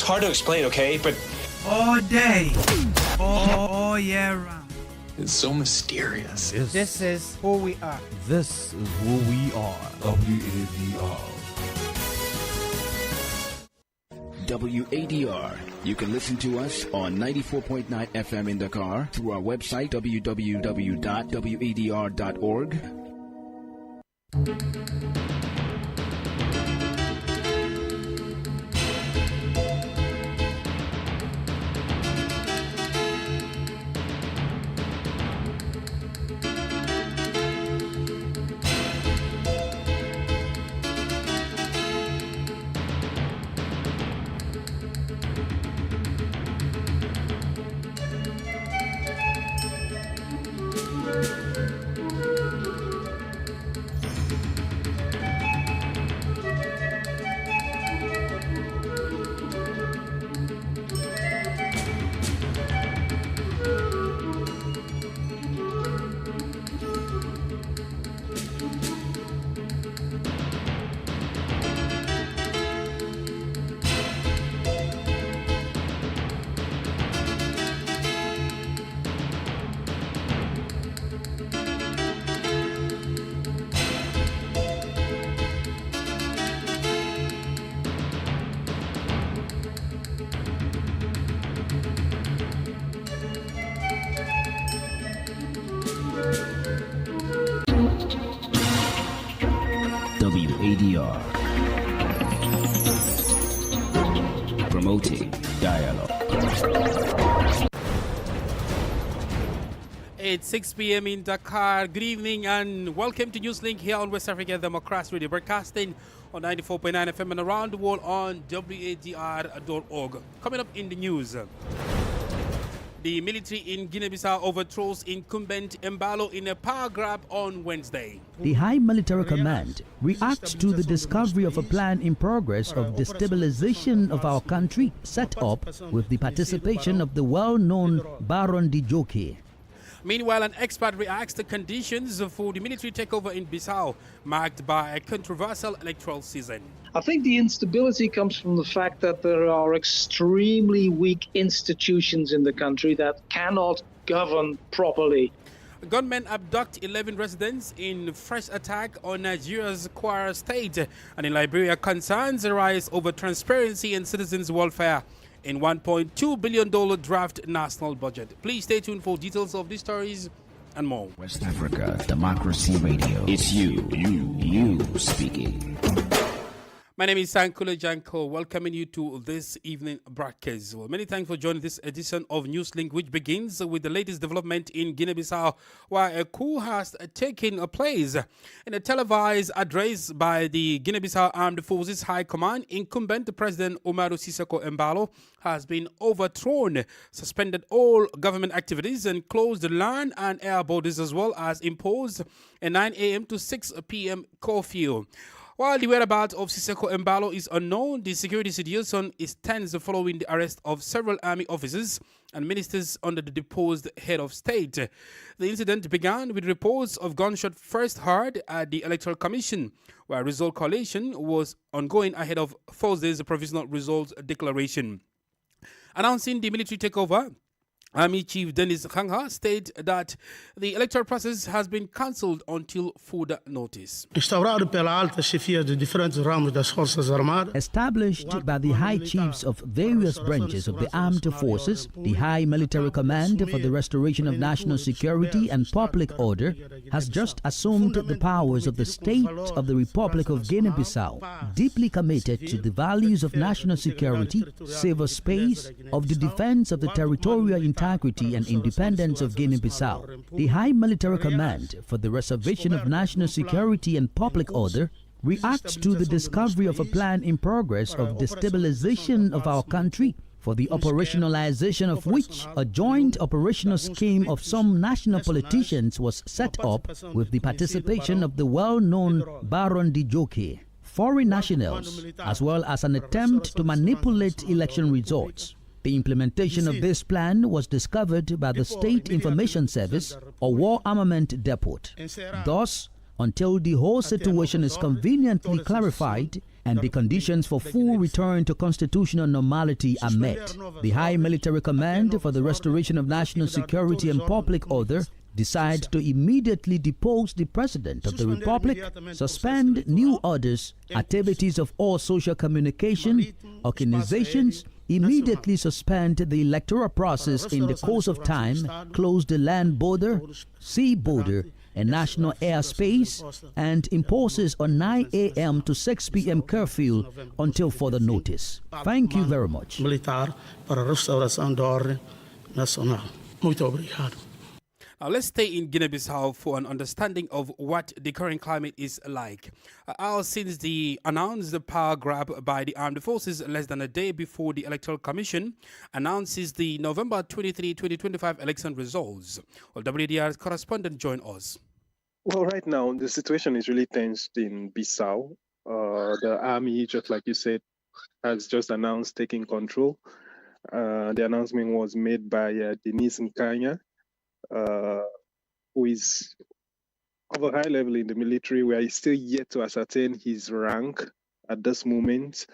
hard to explain, okay? But all day, all year round. it's so mysterious. This is who we are. This is who we are. WADR. WADR. You can listen to us on 94.9 FM in Dakar through our website www.wadr.org. WADR. Promoting dialogue. It's 6 p.m. in Dakar. Good evening and welcome to Newslink here on West Africa Democracy Radio, broadcasting on 94.9 FM and around the world on wadr.org. Coming up in the news, the military in Guinea-Bissau overthrows incumbent Embalo in a power grab on Wednesday. The High Military Command reacts to the discovery of a plan in progress of destabilization of our country set up with the participation of the well-known Baron de Joke. Meanwhile, an expert reacts to conditions for the military takeover in Bissau, marked by a controversial electoral season. I think the instability comes from the fact that there are extremely weak institutions in the country that cannot govern properly. Gunmen abduct 11 residents in fresh attack on Nigeria's Kwara state. And in Liberia, concerns arise over transparency and citizens' welfare in $1.2 billion draft national budget. Please stay tuned for details of these stories and more. West Africa Democracy Radio. It's you speaking. My name is Sankula Janko, welcoming you to this evening broadcast. Well, many thanks for joining this edition of Newslink, which begins with the latest development in Guinea-Bissau, where a coup has taken place. In a televised address by the Guinea-Bissau Armed Forces High Command, incumbent President Umaru Sissoco Embalo has been overthrown, suspended all government activities, and closed the land and air borders, as well as imposed a 9 a.m. to 6 p.m. curfew. While the whereabouts of Sissoco Embalo is unknown, the security situation is tense following the arrest of several army officers and ministers under the deposed head of state. The incident began with reports of gunshot first heard at the Electoral Commission, where result collation was ongoing ahead of Thursday's provisional results declaration. Announcing the military takeover, Army Chief Dennis Khangha stated that the electoral process has been cancelled until further notice. Established by the High Chiefs of various branches of the Armed Forces, the High Military Command for the Restoration of National Security and Public Order has just assumed the powers of the State of the Republic of Guinea-Bissau, deeply committed to the values of national security, civil space, of the defense of the territorial integrity and independence of Guinea-Bissau. The High Military Command for the Restoration of National Security and Public Order reacts to the discovery of a plan in progress of destabilization of our country, for the operationalization of which a joint operational scheme of some national politicians was set up with the participation of the well-known Baron de Joke, foreign nationals, as well as an attempt to manipulate election results. The implementation of this plan was discovered by the State Information Service or War Armament Depot. Thus, until the whole situation is conveniently clarified and the conditions for full return to constitutional normality are met. The High Military Command for the Restoration of National Security and Public Order decide to immediately depose the President of the Republic, suspend new orders, activities of all social communication, organizations, immediately suspend the electoral process in the course of time, close the land border, sea border, and national airspace, and imposes a 9 a.m. to 6 p.m. curfew until further notice. Thank you very much. Now let's stay in Guinea-Bissau for an understanding of what the current climate is like. Since the announced power grab by the armed forces less than a day before the Electoral Commission announces the November 23, 2025 election results. Well, WDR's correspondent join us. Well, right now, the situation is really tensed in Bissau. The army, just like you said, has just announced taking control. The announcement was made by Denis Nkanya, who is of a high level in the military. We are still yet to ascertain his rank at this moment,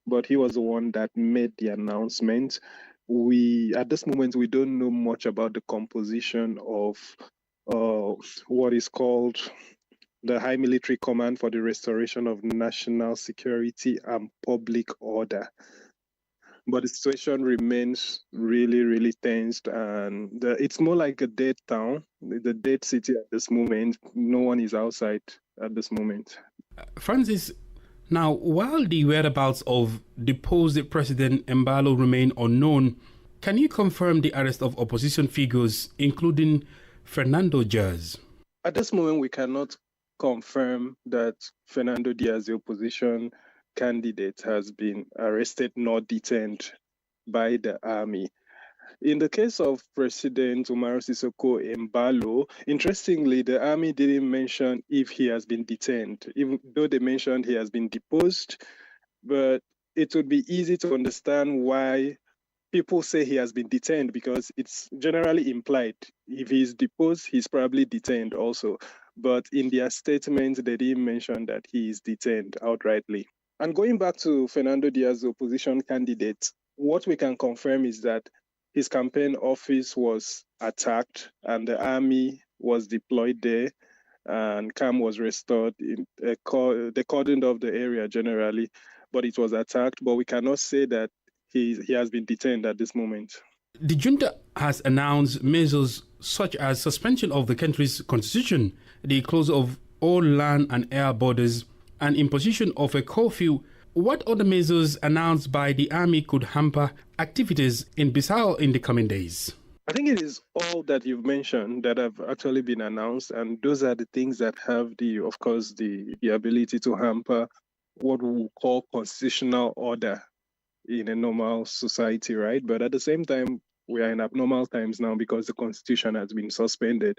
but he was the one that made the announcement. At this moment, we don't know much about the composition of what is called the High Military Command for the Restoration of National Security and Public Order. But the situation remains really, really tensed, and it's more like a dead town, the dead city at this moment. No one is outside at this moment. Francis, now, while the whereabouts of deposed President Embalo remain unknown, can you confirm the arrest of opposition figures, including Fernando Diaz? At this moment, we cannot confirm that Fernando Diaz, the opposition candidate, has been arrested nor detained by the army. In the case of President Umaru Sissoco Embalo, interestingly, the army didn't mention if he has been detained, even though they mentioned he has been deposed. But it would be easy to understand why people say he has been detained, because it's generally implied if he's deposed, he's probably detained also. But in their statement, they didn't mention that he is detained outrightly. And going back to Fernando Diaz, the opposition candidate, what we can confirm is that his campaign office was attacked and the army was deployed there, and calm was restored. They cordoned off the area generally, but it was attacked. But we cannot say that he has been detained at this moment. The junta has announced measures such as suspension of the country's constitution, the close of all land and air borders, and imposition of a curfew. What other measures announced by the army could hamper activities in Bissau in the coming days? I think it is all that you've mentioned that have actually been announced, and those are the things that have the ability to hamper what we will call constitutional order in a normal society, right? But at the same time, we are in abnormal times now because the constitution has been suspended.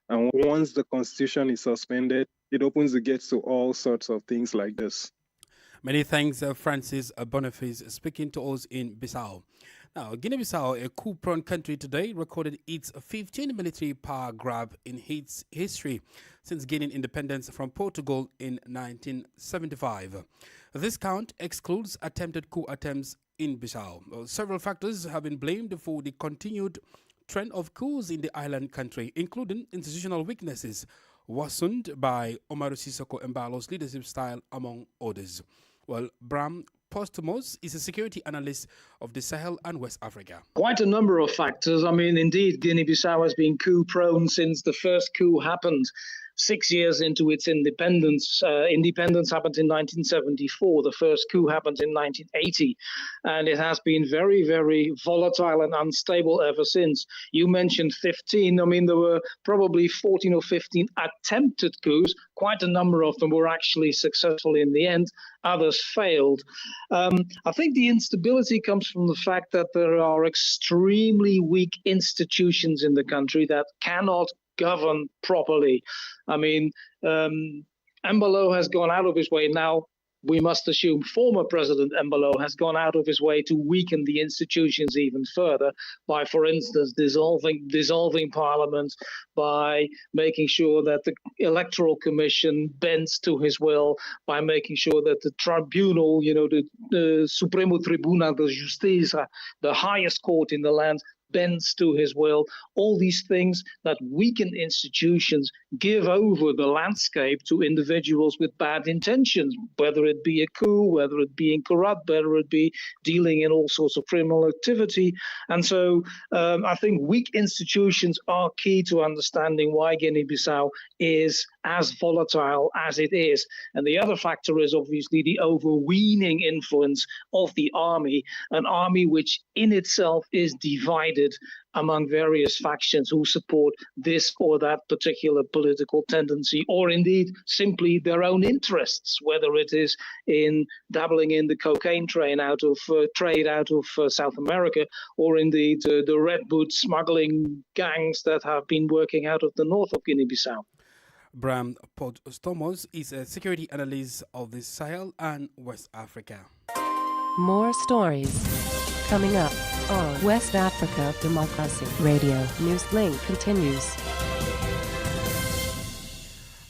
And once the constitution is suspended, it opens the gates to all sorts of things like this. Many thanks, Francis Boniface, speaking to us in Bissau. Now, Guinea-Bissau, a coup-prone country today, recorded its 15th military power grab in its history since gaining independence from Portugal in 1975. This count excludes attempted coup attempts in Bissau. Several factors have been blamed for the continued trend of coups in the island country, including institutional weaknesses worsened by Umaru Sissoco Embalo's leadership style, among others. Well, Bram Postumus is a security analyst of the Sahel and West Africa. Quite a number of factors. I mean, indeed, Guinea-Bissau has been coup-prone since the first coup happened 6 years into its independence. Independence happened in 1974. The first coup happened in 1980. And it has been very, very volatile and unstable ever since. You mentioned 15. I mean, there were probably 14 or 15 attempted coups. Quite a number of them were actually successful in the end. Others failed. I think the instability comes from the fact that there are extremely weak institutions in the country that cannot govern properly. I mean, Embalo has gone out of his way now. we must assume former President Embalo has gone out of his way to weaken the institutions even further by, for instance, dissolving Parliament, by making sure that the Electoral Commission bends to his will, by making sure that the tribunal, the Supremo Tribunal de Justiça, the highest court in the land, bends to his will. All these things that weaken institutions give over the landscape to individuals with bad intentions, whether it be a coup, whether it be corrupt, whether it be dealing in all sorts of criminal activity. And so I think weak institutions are key to understanding why Guinea-Bissau is as volatile as it is. And the other factor is obviously the overweening influence of the army, an army which in itself is divided among various factions who support this or that particular political tendency, or indeed simply their own interests, whether it is in dabbling in the cocaine trade out of South America, or indeed the red boot smuggling gangs that have been working out of the north of Guinea-Bissau. Bram Potstomos is a security analyst of the Sahel and West Africa. More stories coming up on West Africa Democracy Radio. Newslink continues.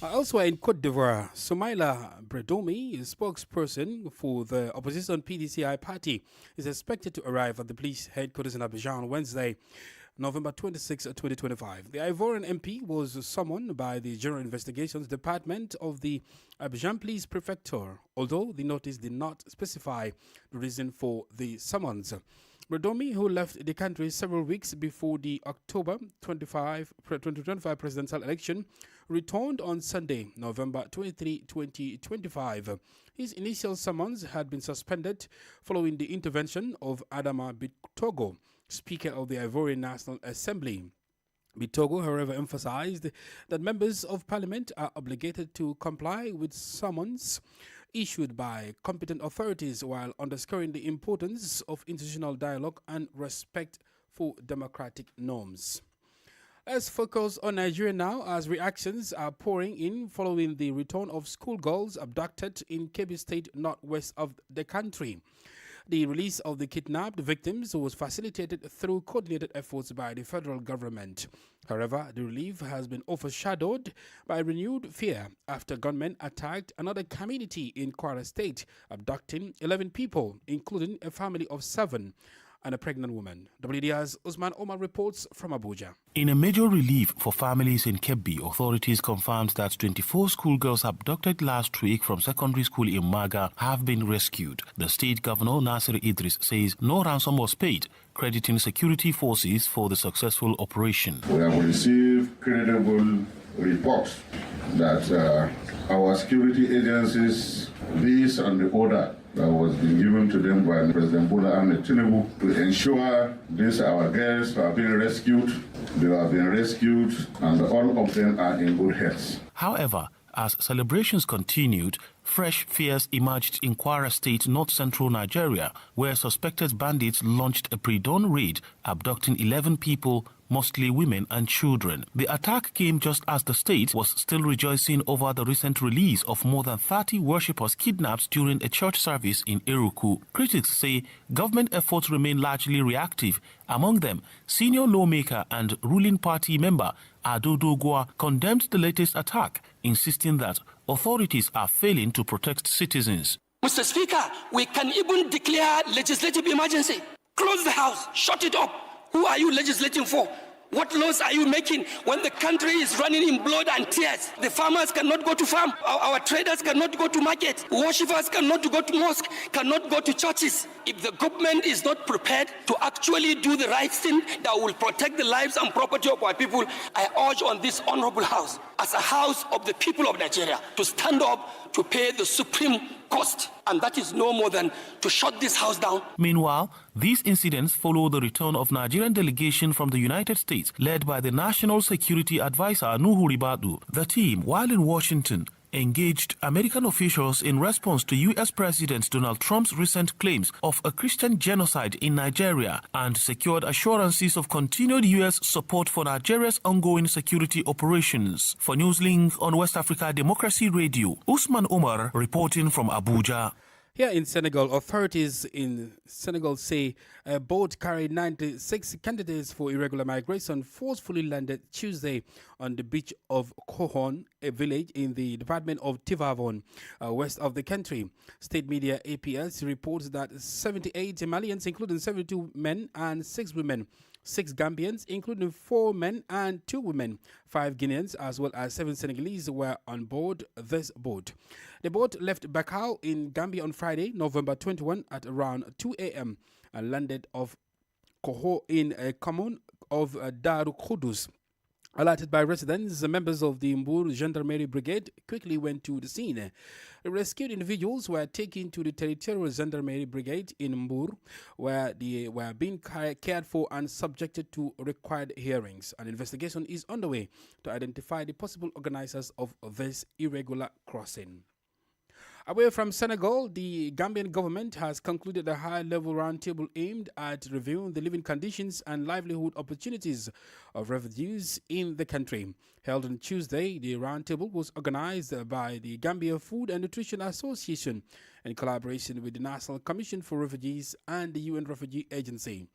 Elsewhere in Côte d'Ivoire, Soumaïla Bredomi, a spokesperson for the opposition PDCI party, is expected to arrive at the police headquarters in Abidjan on Wednesday, November 26, 2025. The Ivorian MP was summoned by the General Investigations Department of the Abidjan Police Prefecture, although the notice did not specify the reason for the summons. Bredomi, who left the country several weeks before the October 2025 presidential election, returned on Sunday, November 23, 2025. His initial summons had been suspended following the intervention of Adama Bitogo, Speaker of the Ivorian National Assembly. Bitogo, however, emphasized that members of parliament are obligated to comply with summons issued by competent authorities, while underscoring the importance of institutional dialogue and respect for democratic norms. Let's focus on Nigeria now, as reactions are pouring in following the return of schoolgirls abducted in Kebbi State, northwest of the country. The release of the kidnapped victims was facilitated through coordinated efforts by the federal government. However, the relief has been overshadowed by renewed fear after gunmen attacked another community in Kwara State, abducting 11 people, including a family of 7 and a pregnant woman. WDR's Usman Omar reports from Abuja. In a major relief for families in Kebbi, authorities confirmed that 24 schoolgirls abducted last week from secondary school in Maga have been rescued. The state governor, Nasir Idris, says no ransom was paid, crediting security forces for the successful operation. We have received credible reports that our security agencies, based on the order that was being given to them by President Bola Ahmed Tinubu, to ensure these our girls have been rescued. They have been rescued, and all of them are in good health. However, as celebrations continued, fresh fears emerged in Kwara State, north-central Nigeria, where suspected bandits launched a pre-dawn raid, abducting 11 people, mostly women and children. The attack came just as the state was still rejoicing over the recent release of more than 30 worshippers kidnapped during a church service in Eruku. Critics say government efforts remain largely reactive. Among them, senior lawmaker and ruling party member Ado Dogwa condemned the latest attack, insisting that authorities are failing to protect citizens. Mr. Speaker, we can even declare legislative emergency. Close the house, shut it up. Who are you legislating for? What laws are you making when the country is running in blood and tears? The farmers cannot go to farm. Our traders cannot go to market. Worshippers cannot go to mosque, cannot go to churches. If the government is not prepared to actually do the right thing that will protect the lives and property of our people, I urge on this honorable house, as a house of the people of Nigeria, to stand up to pay the supreme cost. And that is no more than to shut this house down. Meanwhile, these incidents follow the return of Nigerian delegation from the United States, led by the National Security Advisor Nuhu Ribadu. The team, while in Washington, engaged American officials in response to U.S. President Donald Trump's recent claims of a Christian genocide in Nigeria and secured assurances of continued U.S. support for Nigeria's ongoing security operations. For Newslink on West Africa Democracy Radio, Usman Omar reporting from Abuja. Here in Senegal, authorities in Senegal say a boat carrying 96 candidates for irregular migration forcefully landed Tuesday on the beach of Kohon, a village in the department of Tivavon, west of the country. State media APS reports that 78 Malians, including 72 men and 6 women, 6 Gambians, including 4 men and 2 women, 5 Guineans, as well as 7 Senegalese were on board this boat. The boat left Dakar in Gambia on Friday, November 21 at around 2 a.m. and landed off Koho in a commune of Daru Khudus. Alerted by residents, the members of the Mbour Gendarmerie Brigade quickly went to the scene. The rescued individuals were taken to the Territorial Gendarmerie Brigade in Mbour, where they were being cared for and subjected to required hearings. An investigation is underway to identify the possible organizers of this irregular crossing. Away from Senegal, the Gambian government has concluded a high-level roundtable aimed at reviewing the living conditions and livelihood opportunities of refugees in the country. Held on Tuesday, the roundtable was organized by the Gambia Food and Nutrition Association in collaboration with the National Commission for Refugees and the UN Refugee Agency.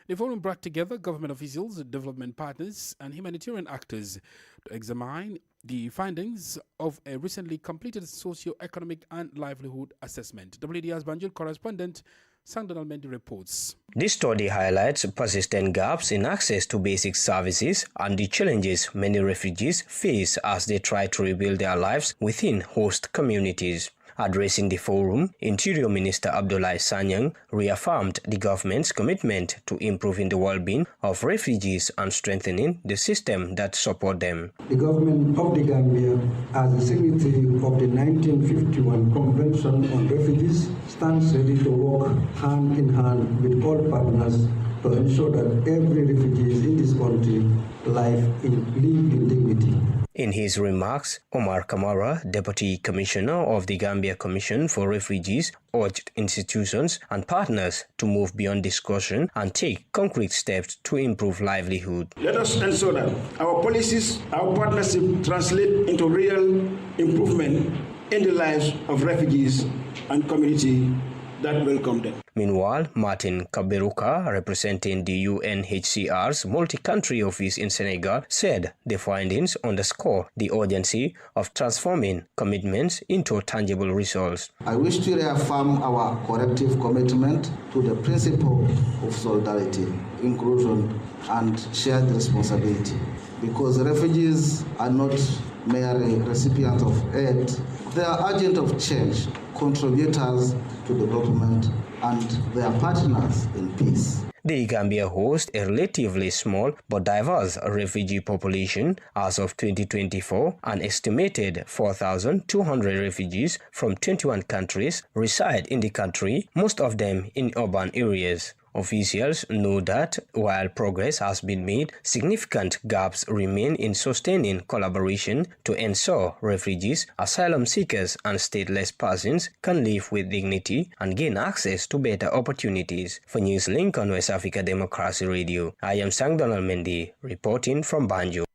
The forum brought together government officials, development partners, and humanitarian actors to examine the findings of a recently completed socio-economic and livelihood assessment. WDR's Banjul correspondent Sangdonal Mendy reports. This study highlights persistent gaps in access to basic services and the challenges many refugees face as they try to rebuild their lives within host communities. Addressing the forum, Interior Minister Abdoulaye Sanyang reaffirmed the government's commitment to improving the well-being of refugees and strengthening the system that support them. The government of the Gambia, as a signatory of the 1951 Convention on Refugees, stands ready to work hand in hand with all partners to ensure that every refugee in this country live in dignity. In his remarks, Omar Kamara, Deputy Commissioner of the Gambia Commission for Refugees, urged institutions and partners to move beyond discussion and take concrete steps to improve livelihood. Let us ensure that our policies, our partnership translate into real improvement in the lives of refugees and community that welcome them. Meanwhile, Martin Kaberuka, representing the UNHCR's multi-country office in Senegal, said the findings underscore the urgency of transforming commitments into tangible results. I wish to reaffirm our collective commitment to the principle of solidarity, inclusion, and shared responsibility. Because refugees are not merely recipients of aid, they are agents of change, contributors to development, and they are partners in peace. The Gambia hosts a relatively small but diverse refugee population. As of 2024, an estimated 4,200 refugees from 21 countries reside in the country, most of them in urban areas. Officials know that while progress has been made, significant gaps remain in sustaining collaboration to ensure refugees, asylum seekers, and stateless persons can live with dignity and gain access to better opportunities. For Newslink on West Africa Democracy Radio, I am Sangdonal Mendy, reporting from Banjul.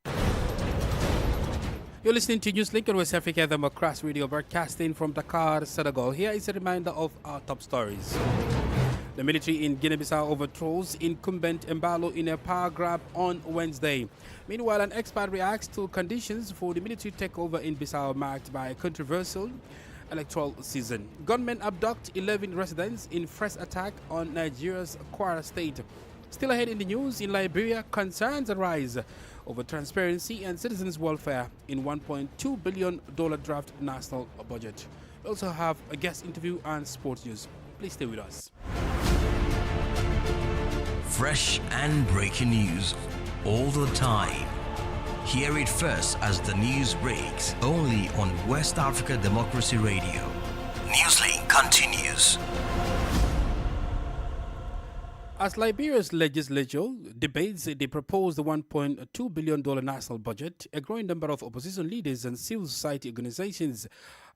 You're listening to Newslink on West Africa Democracy Radio, broadcasting from Dakar, Senegal. Here is a reminder of our top stories. The military in Guinea-Bissau overthrows incumbent Embalo in a power grab on Wednesday. Meanwhile, an expert reacts to conditions for the military takeover in Bissau marked by a controversial electoral season. Gunmen abduct 11 residents in fresh attack on Nigeria's Kwara state. Still ahead in the news, in Liberia, concerns arise over transparency and citizens' welfare in $1.2 billion draft national budget. We also have a guest interview and sports news. Please stay with us. Fresh and breaking news all the time. Hear it first as the news breaks, only on West Africa Democracy Radio. Newslink continues. As Liberia's legislature debates the proposed $1.2 billion national budget, a growing number of opposition leaders and civil society organizations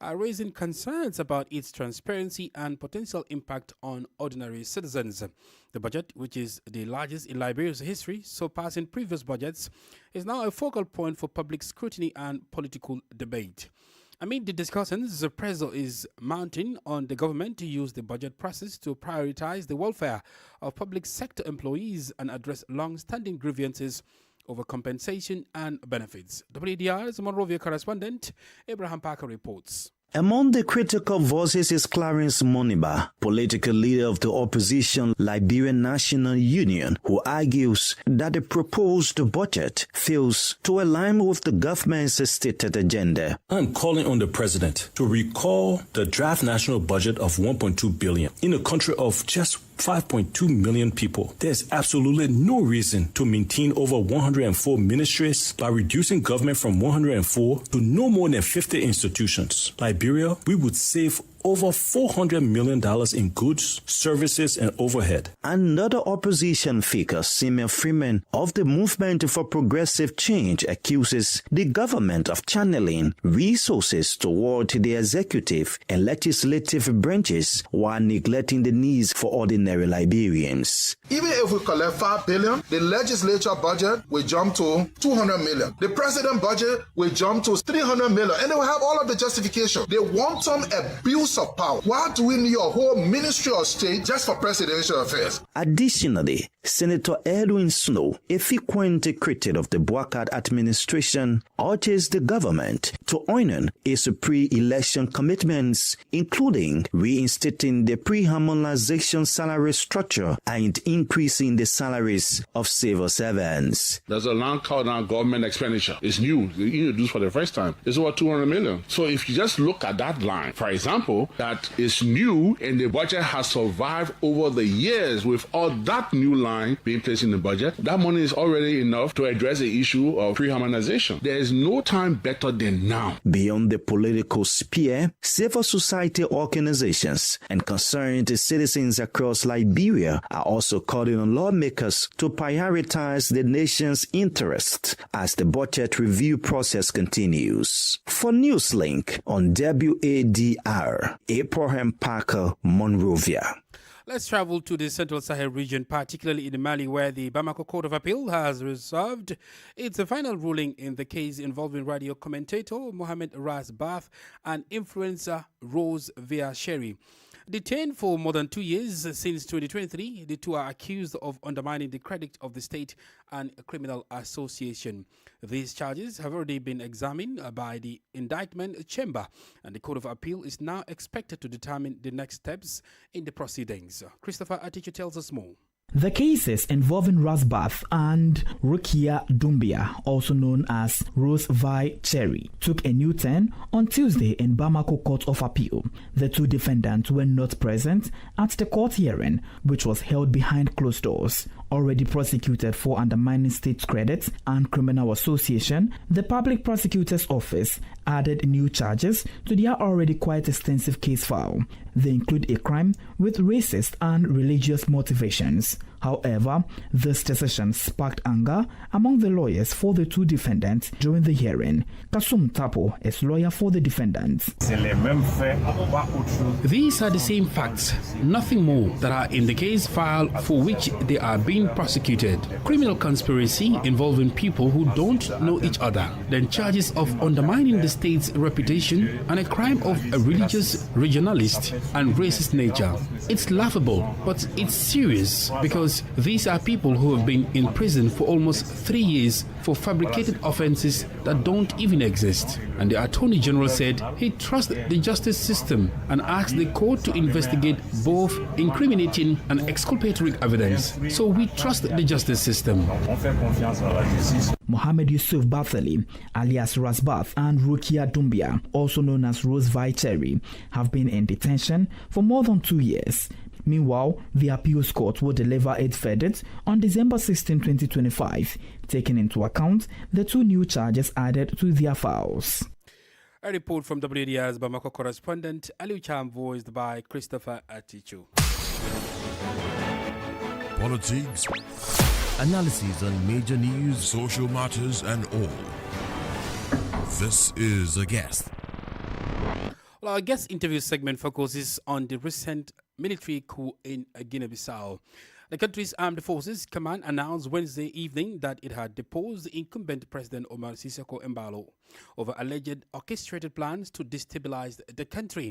are raising concerns about its transparency and potential impact on ordinary citizens. The budget, which is the largest in Liberia's history, surpassing previous budgets, is now a focal point for public scrutiny and political debate. Amid the discussions, the pressure is mounting on the government to use the budget process to prioritize the welfare of public sector employees and address long-standing grievances over compensation and benefits. WDR's Monrovia correspondent Abraham Parker reports. Among the critical voices is Clarence Moniba, political leader of the opposition Liberian National Union, who argues that the proposed budget fails to align with the government's stated agenda. I'm calling on the president to recall the draft national budget of $1.2 billion in a country of just 5.2 million people. There's absolutely no reason to maintain over 104 ministries by reducing government from 104 to no more than 50 institutions. Liberia, we would save over $400 million in goods, services, and overhead. Another opposition figure, Simeon Freeman of the Movement for Progressive Change, accuses the government of channeling resources toward the executive and legislative branches while neglecting the needs for ordinary Liberians. Even if we collect $5 billion, the legislature budget will jump to $200 million. The president budget will jump to $300 million, and they will have all of the justification. They want some abuse of power. Why do we need a whole ministry of state just for presidential affairs? Additionally, Senator Edwin Snow, a frequent critic of the Bouakard administration, urges the government to honor its pre-election commitments, including reinstating the pre-harmonization salary structure and increasing the salaries of civil servants. There's a long count on government expenditure. It's new, introduced for the first time. It's over $200 million. So if you just look at that line, for example, that is new and the budget has survived over the years with all that new line being placed in the budget, that money is already enough to address the issue of pre-harmonization. There is no time better than now. Beyond the political sphere, civil society organizations and concerned citizens across Liberia are also calling on lawmakers to prioritize the nation's interests as the budget review process continues. For Newslink on WADR, Abraham Parker, Monrovia. Let's travel to the Central Sahel region, particularly in Mali, where the Bamako Court of Appeal has reserved its final ruling in the case involving radio commentator Mohamed Ras Bath and influencer Rose Via Sherry. Detained for more than 2 years since 2023, the two are accused of undermining the credit of the state and a criminal association. These charges have already been examined by the indictment chamber, and the Court of Appeal is now expected to determine the next steps in the proceedings. Christopher Atichu tells us more. The cases involving Rasbath and Rukia Dumbia, also known as Rose Vi Cherry, took a new turn on Tuesday in Bamako Court of Appeal. The two defendants were not present at the court hearing, which was held behind closed doors. Already prosecuted for undermining state credit and criminal association, the public prosecutor's office added new charges to their already quite extensive case file. They include a crime with racist and religious motivations. However, this decision sparked anger among the lawyers for the two defendants during the hearing. Kasum Tapo is lawyer for the defendants. These are the same facts, nothing more, that are in the case file for which they are being prosecuted. Criminal conspiracy involving people who don't know each other, then charges of undermining the state's reputation, and a crime of a religious, regionalist and racist nature. It's laughable, but it's serious because these are people who have been in prison for almost 3 years for fabricated offenses that don't even exist. And the Attorney General said he trusts the justice system and asked the court to investigate both incriminating and exculpatory evidence. So we trust the justice system. Mohamed Yusuf Bathali, alias Rasbath, and Rukia Dumbia, also known as Rose Vi Cherry, have been in detention for more than 2 years. Meanwhile, the appeals court will deliver its verdict on December 16, 2025, taking into account the two new charges added to their files. A report from WDR's Bamako correspondent Aliu Cham, voiced by Christopher Atichu. politics, analysis on major news, social matters, and all. This is A Guest. Well, our guest interview segment focuses on the recent military coup in Guinea-Bissau. The country's armed forces command announced Wednesday evening that it had deposed incumbent President Omar Sissoko Embalo over alleged orchestrated plans to destabilize the country.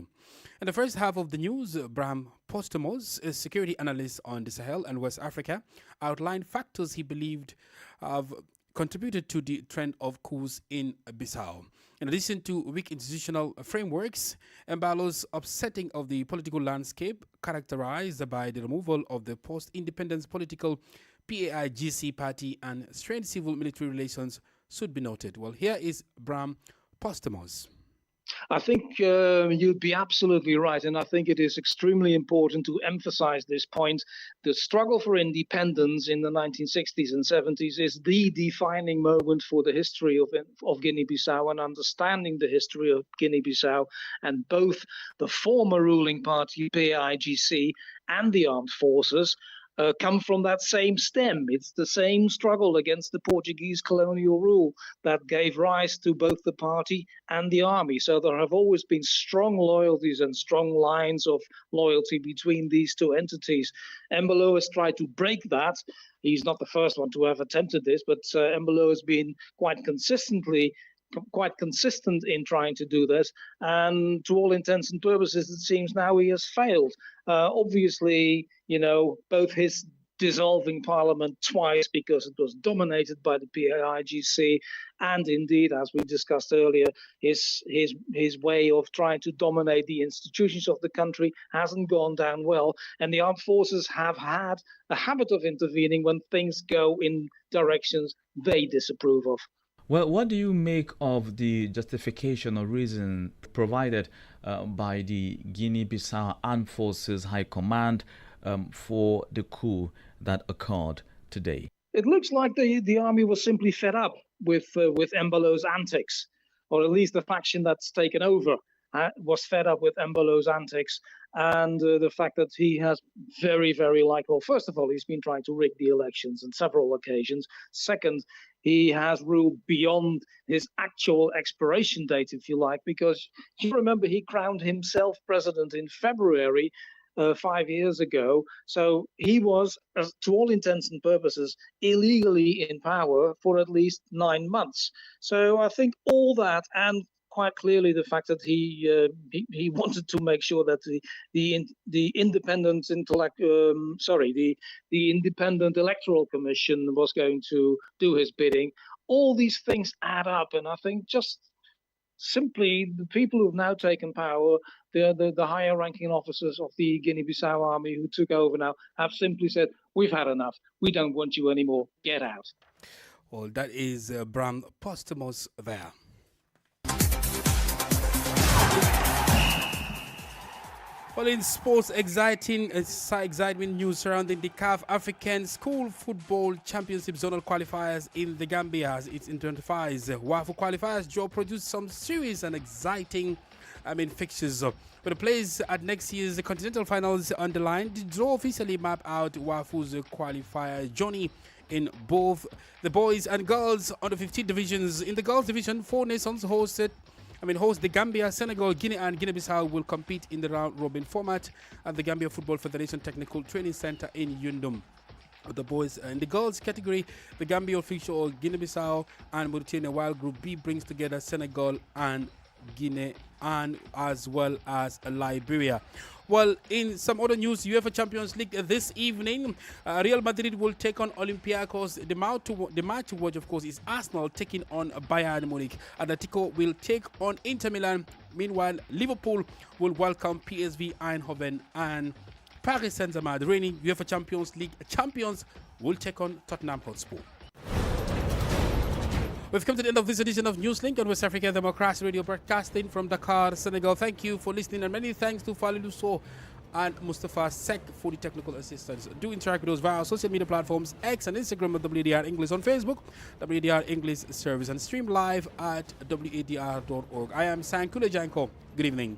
In the first half of the news, Bram Postomos, a security analyst on the Sahel and West Africa, outlined factors he believed have contributed to the trend of coups in Bissau. In addition to weak institutional frameworks, Embalo's upsetting of the political landscape, characterized by the removal of the post-independence political PAIGC party and strained civil-military relations, should be noted. Well, here is Bram Postomos. I think you'd be absolutely right, and I think it is extremely important to emphasize this point. The struggle for independence in the 1960s and 70s is the defining moment for the history of Guinea-Bissau and understanding the history of Guinea-Bissau. And both the former ruling party, PAIGC, and the armed forces come from that same stem. It's the same struggle against the Portuguese colonial rule that gave rise to both the party and the army. So there have always been strong loyalties and strong lines of loyalty between these two entities. Embalo has tried to break that. He's not the first one to have attempted this, but Embalo has been quite consistent in trying to do this, and to all intents and purposes it seems now he has failed. Obviously, both his dissolving parliament twice because it was dominated by the PAIGC, and indeed, as we discussed earlier, his way of trying to dominate the institutions of the country hasn't gone down well, and the armed forces have had a habit of intervening when things go in directions they disapprove of. Well, what do you make of the justification or reason provided by the Guinea-Bissau Armed Forces High Command for the coup that occurred today? It looks like the army was simply fed up with Embalo's antics, or at least the faction that's taken over was fed up with Embalo's antics, and the fact that he has very, very well, first of all, he's been trying to rig the elections on several occasions. Second, he has ruled beyond his actual expiration date, if you like, because you remember he crowned himself president in February 5 years ago. So he was, to all intents and purposes, illegally in power for at least 9 months. So I think all that, and quite clearly the fact that he wanted to make sure that the independent the Independent Electoral Commission was going to do his bidding. All these things add up, and I think just simply the people who've now taken power, the higher ranking officers of the Guinea-Bissau army who took over now, have simply said, "We've had enough. We don't want you anymore. Get out." Well, that is Bram Postomos there. Well, in sports, exciting news surrounding the CAF African School Football Championship zonal qualifiers in the Gambia as it intensifies. WAFU qualifiers draw produced some serious and exciting fixtures. With the players at next year's continental finals underlined, the draw officially mapped out WAFU's qualifier journey in both the boys and girls under 15 divisions. In the girls division, 4 nations host the Gambia, Senegal, Guinea and Guinea-Bissau will compete in the round-robin format at the Gambia Football Federation Technical Training Center in Yundum. The boys in the girls category, the Gambia official Guinea-Bissau and Mauritania, while Group B brings together Senegal and Guinea and as well as Liberia. Well, in some other news, UEFA Champions League this evening, Real Madrid will take on Olympiacos. The match to watch, of course, is Arsenal taking on Bayern Munich. Atletico will take on Inter Milan. Meanwhile, Liverpool will welcome PSV Eindhoven, and Paris Saint-Germain, the reigning UEFA Champions League champions, will take on Tottenham Hotspur. We've come to the end of this edition of Newslink on West Africa Democracy Radio, broadcasting from Dakar, Senegal. Thank you for listening, and many thanks to Fali Lusso and Mustafa Sek for the technical assistance. Do interact with us via our social media platforms, X and Instagram at WADR English, on Facebook, WADR English Service, and stream live at wadr.org. I am Sankule Janko. Good evening.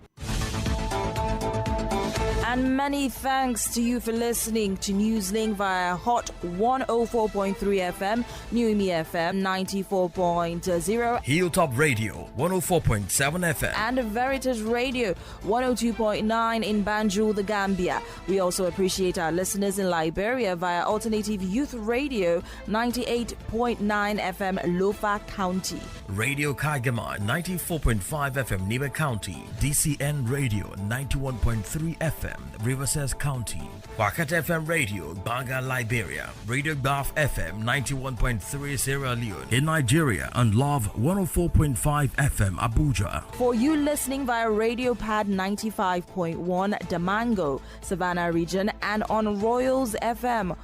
And many thanks to you for listening to Newslink via Hot 104.3 FM, Newmi FM 94.0, Hilltop Radio 104.7 FM, and Veritas Radio 102.9 in Banjul, the Gambia. We also appreciate our listeners in Liberia via Alternative Youth Radio 98.9 FM, Lofa County. Radio Kagama 94.5 FM, Nibe County, DCN Radio 91.3 FM, Riverside County, Wakat FM Radio, Banga, Liberia, Radio Baf FM 91.3 Sierra Leone in Nigeria, and Love 104.5 FM, Abuja. For you listening via Radio Pad 95.1 Damango, Savannah region, and on Royals FM